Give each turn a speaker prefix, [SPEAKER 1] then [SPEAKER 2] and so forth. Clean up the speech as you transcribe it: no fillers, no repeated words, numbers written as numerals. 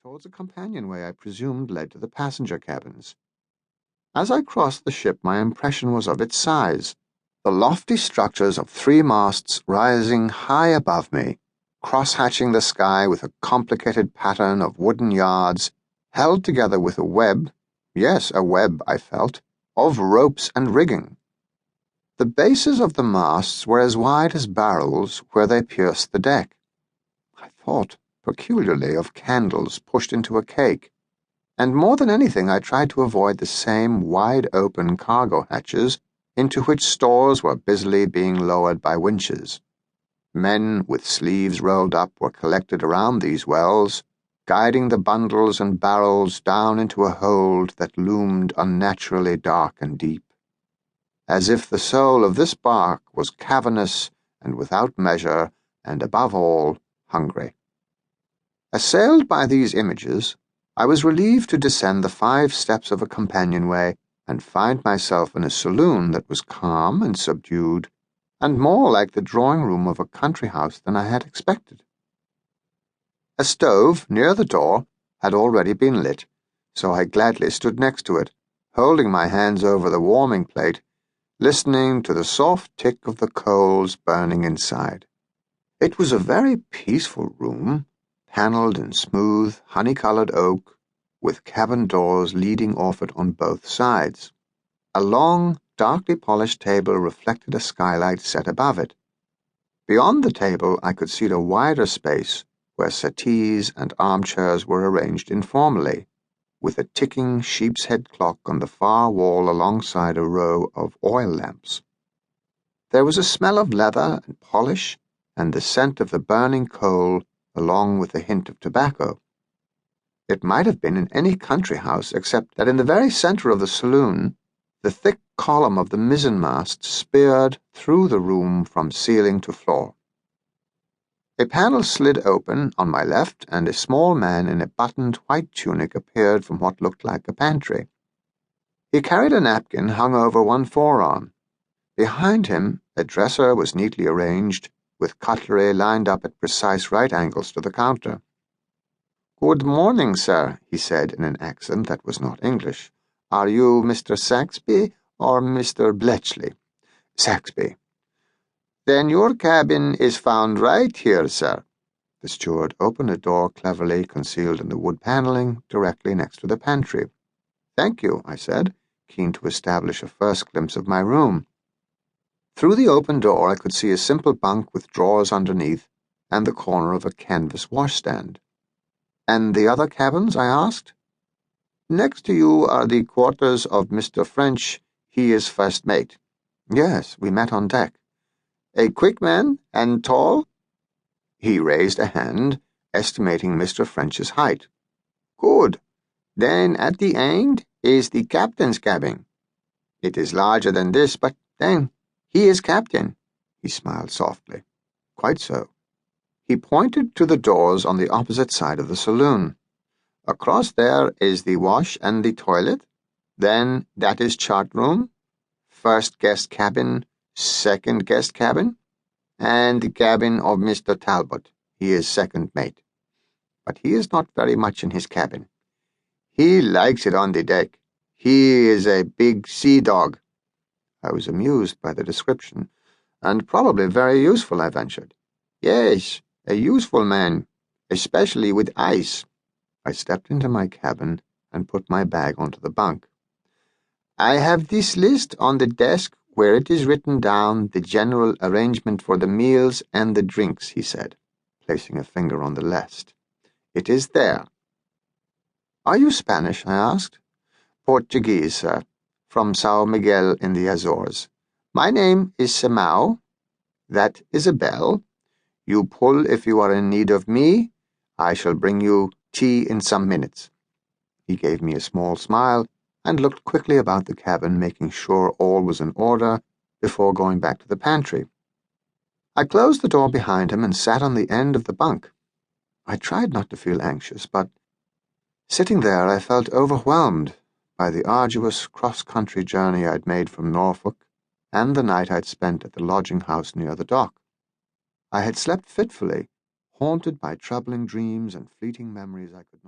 [SPEAKER 1] towards a companionway I presumed led to the passenger cabins. As I crossed the ship, my impression was of its size, the lofty structures of 3 masts rising high above me, cross-hatching the sky with a complicated pattern of wooden yards, held together with a web, yes, a web, I felt, of ropes and rigging. The bases of the masts were as wide as barrels where they pierced the deck. I thought peculiarly of candles pushed into a cake, and more than anything I tried to avoid the same wide-open cargo hatches into which stores were busily being lowered by winches. Men with sleeves rolled up were collected around these wells, guiding the bundles and barrels down into a hold that loomed unnaturally dark and deep, as if the soul of this bark was cavernous and without measure and, above all, hungry. Assailed by these images, I was relieved to descend the 5 steps of a companionway and find myself in a saloon that was calm and subdued, and more like the drawing-room of a country house than I had expected. A stove near the door had already been lit, so I gladly stood next to it, holding my hands over the warming plate, listening to the soft tick of the coals burning inside. It was a very peaceful room, panelled in smooth, honey-coloured oak, with cabin doors leading off it on both sides. A long, darkly polished table reflected a skylight set above it. Beyond the table I could see a wider space where settees and armchairs were arranged informally, with a ticking sheep's head clock on the far wall alongside a row of oil lamps. There was a smell of leather and polish, and the scent of the burning coal, along with a hint of tobacco. It might have been in any country house, except that in the very centre of the saloon, the thick column of the mizzenmast speared through the room from ceiling to floor. A panel slid open on my left, and a small man in a buttoned white tunic appeared from what looked like a pantry. He carried a napkin hung over one forearm. Behind him, a dresser was neatly arranged, with cutlery lined up at precise right angles to the counter. "Good morning, sir," he said in an accent that was not English. "Are you Mr. Saxby or Mr. Bletchley?" "Saxby." "Then your cabin is found right here, sir." The steward opened a door cleverly concealed in the wood panelling directly next to the pantry. "Thank you," I said, keen to establish a first glimpse of my room. Through the open door I could see a simple bunk with drawers underneath and the corner of a canvas washstand. "And the other cabins?" I asked. "Next to you are the quarters of Mr. French. He is first mate." "Yes, we met on deck." "A quick man, and tall?" He raised a hand, estimating Mr. French's height. "Good. Then at the end is the captain's cabin. It is larger than this, but then he is captain." He smiled softly. "Quite so." He pointed to the doors on the opposite side of the saloon. "Across there is the wash and the toilet. Then that is chart room, first guest cabin, second guest cabin, and the cabin of Mr. Talbot. He is second mate. But he is not very much in his cabin. He likes it on the deck. He is a big sea dog." I was amused by the description, and probably very useful, I ventured. "Yes, a useful man, especially with ice." I stepped into my cabin and put my bag onto the bunk. "I have this list on the desk where it is written down the general arrangement for the meals and the drinks," he said, placing a finger on the list. "It is there." "Are you Spanish?" I asked. "Portuguese, sir, from São Miguel in the Azores. My name is Simão. That is a bell. You pull if you are in need of me. I shall bring you tea in some minutes." He gave me a small smile and looked quickly about the cabin, making sure all was in order before going back to the pantry. I closed the door behind him and sat on the end of the bunk. I tried not to feel anxious, but sitting there I felt overwhelmed by the arduous cross-country journey I'd made from Norfolk and the night I'd spent at the lodging-house near the dock. I had slept fitfully, haunted by troubling dreams and fleeting memories I could not